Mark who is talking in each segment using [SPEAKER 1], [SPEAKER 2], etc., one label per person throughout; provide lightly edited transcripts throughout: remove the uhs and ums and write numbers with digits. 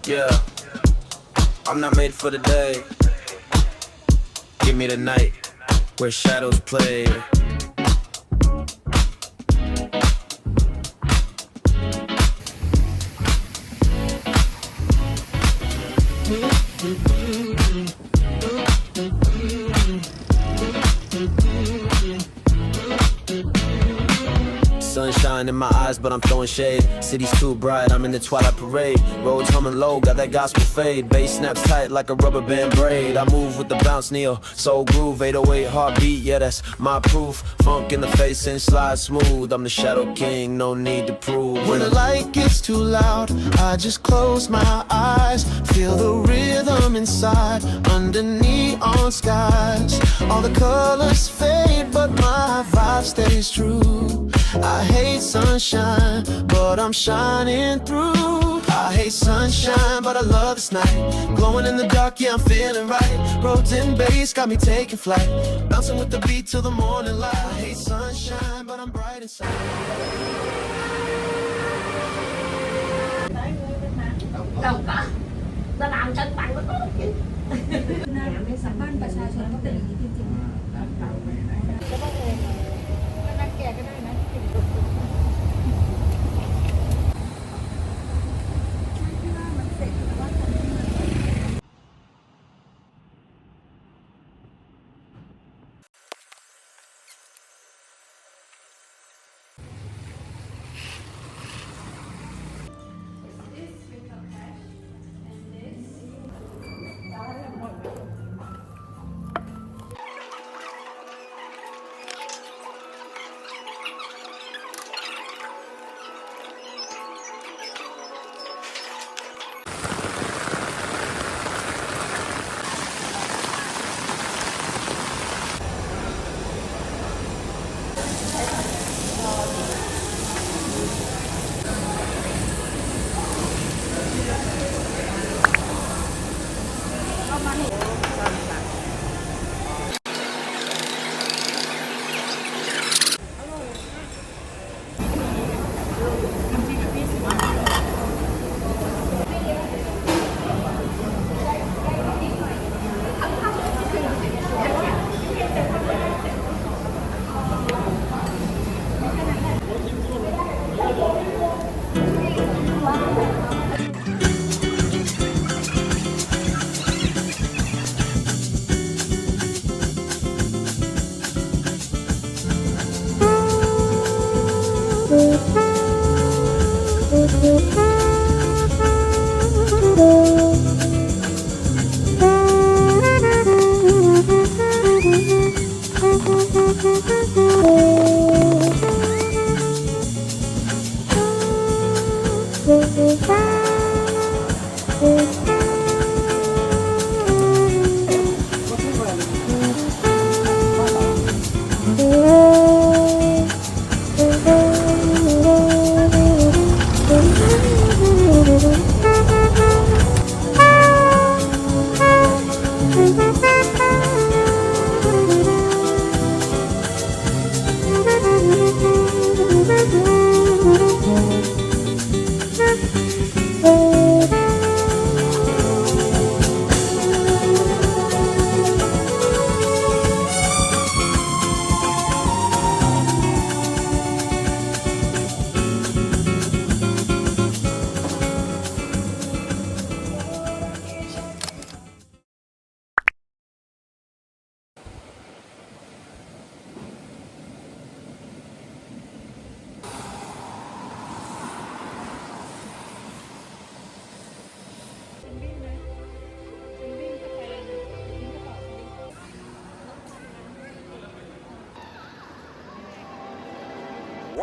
[SPEAKER 1] Yeah, I'm not made for the day. Give me the night where shadows play. Sunshine in my eyes, but I'm throwing shade. City's too bright, I'm in the twilight parade. Roads humming low, got that gospel fade. Bass snaps tight like a rubber band braid. I move with the bounce, neo, soul groove, 808 heartbeat, yeah, that's my proof. Funk in the face and slide smooth. I'm the shadow king, no need to prove.
[SPEAKER 2] When the light gets too loud, I just close my eyes. Feel the rhythm inside, under neon skies. All the colors fade, but my vibe stays true. I hate sunshine, but I'm shining through. I hate sunshine, but I love this night. Glowing in the dark, yeah, I'm feeling right. Roads and bass got me taking flight. Bouncing with the beat till the morning light. I hate sunshine, but I'm bright inside.
[SPEAKER 3] สนามชั้นต่างก็ต้องกินไม่สามารถประชาชนก็เป็นอย่างนี้จริงๆจะว่าเองก็นั่งแก่ก็ได้นะ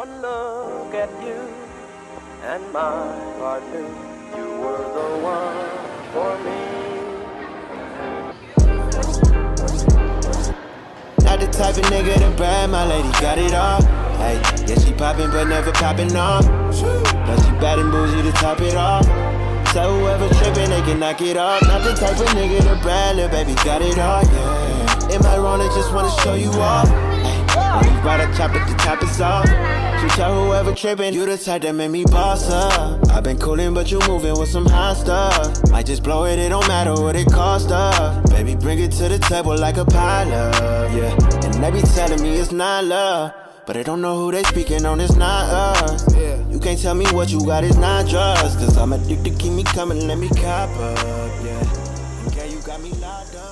[SPEAKER 1] One look at you and my heart knew you were the one for me.
[SPEAKER 2] Now not the type of nigga to brag, my lady got it all. Hey, yeah, she poppin' but never poppin' off. But she bad and bougie to top it off. So whoever trippin', they can knock it off. Not the type of nigga to brag, little baby got it all, yeah. Am I wrong? I just wanna show you off. When you ride a chop at the top is off. So tell whoever trippin', you the type that made me boss up. I've been coolin', but you movin' with some hot stuff. Might just blow it, it don't matter what it cost us. Baby, bring it to the table like a pilot, yeah. And they be telling me it's not love, but they don't know who they speaking on, it's not us. Yeah. You can't tell me what you got is not drugs, cause I'm addicted, keep me coming, let me cop up, yeah. And girl, you got me locked up.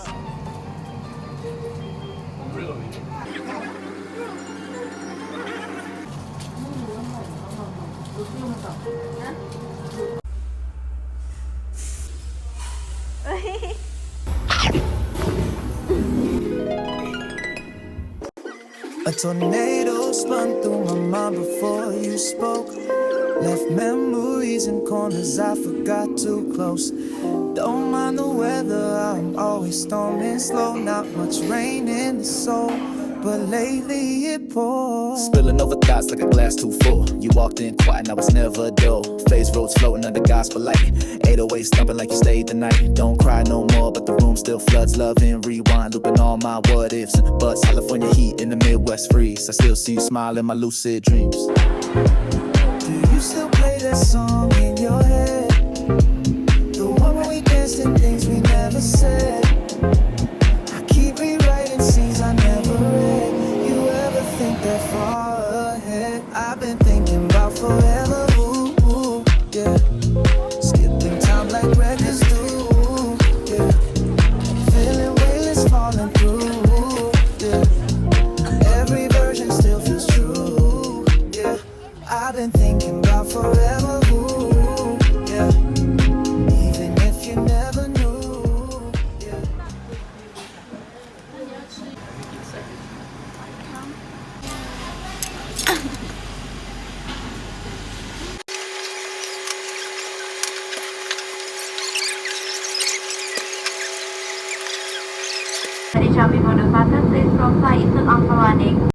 [SPEAKER 4] A tornado spun through my mind before you spoke. Left memories in corners I forgot to close. Don't mind the weather, I'm always storming slow. Not much rain in the soul, but lately it pours.
[SPEAKER 5] Spilling over thoughts like a glass too full. You walked in quiet, now it's never dull. Phase roads floating under gospel light. 808 stumping like you stayed the night. Don't cry no more, but the room still floods. Love and rewind, looping all my what ifs and buts. California heat in the Midwest freeze. I still see you smile in my lucid dreams.
[SPEAKER 4] Do you still play that song in your head? The one where we danced and things we never said. I keep rewriting scenes I never read. You ever think that far ahead? I've been thinking about forever, ooh, ooh, yeah. Skipping time like records do, yeah. Feeling weightless falling through, yeah. Every version still feels true, yeah. I've been thinking about forever, ooh, yeah. Even if you never knew, yeah.
[SPEAKER 3] Shopee for the fastest place from flight into Angkor